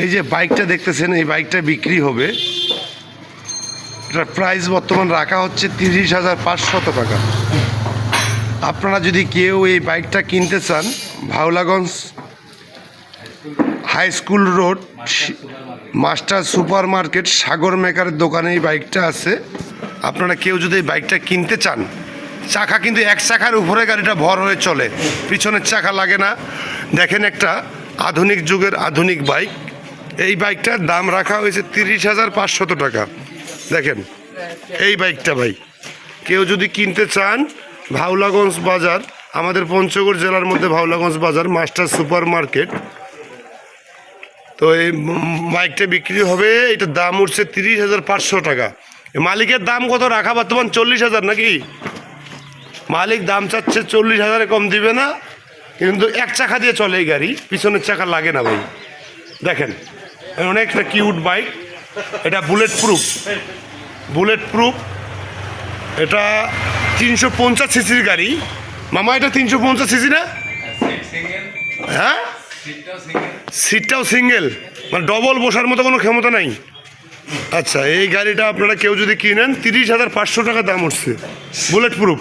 এই যে বাইকটা দেখতেছেন, এই বাইকটা বিক্রি হবে। এটার প্রাইস বর্তমান রাখা হচ্ছে 30,500 টাকা। আপনারা যদি কেউ এই বাইকটা কিনতে চান, Bhaolaganj high school road master super market Sagar মেকারের দোকানে এই বাইকটা আছে। আপনারা কেউ যদি এই বাইকটা কিনতে চান, চাকা কিন্তু এক চাকার উপরে গাড়িটা ভর হয়ে চলে, পিছনের চাকা লাগে না। দেখেন, একটা আধুনিক যুগের আধুনিক বাইক। এই বাইকটার দাম রাখা হয়েছে 30,500 টাকা। দেখেন এই বাইকটা ভাই, কেউ যদি কিনতে চান, ভাওলাগঞ্জ বাজার, আমাদের পঞ্চগড় জেলার মধ্যে ভাওলাগঞ্জ বাজার মাস্টার সুপার মার্কেট। তো এই বাইকটা বিক্রি হবে, এটার দাম উঠছে 30,500 টাকা। মালিকের দাম কত রাখা বর্তমান? 40,000 নাকি? মালিক দাম চাচ্ছে 40,000, কম দিবে না। কিন্তু এক চাকা দিয়ে চলে এই গাড়ি, পিছনের চাকা লাগে না ভাই। দেখেন অনেকটা কিউট বাইক। এটা বুলেট প্রুফ। এটা 350 সিসির গাড়ি। মামা এটা 350 সিসি না? হ্যাঁ, সিটটাও সিঙ্গেল, মানে ডবল বসার মতো কোনো ক্ষমতা নাই। আচ্ছা, এই গাড়িটা আপনারা কেউ যদি কিনেন, 30,500 টাকা দাম উঠছে, বুলেট প্রুফ।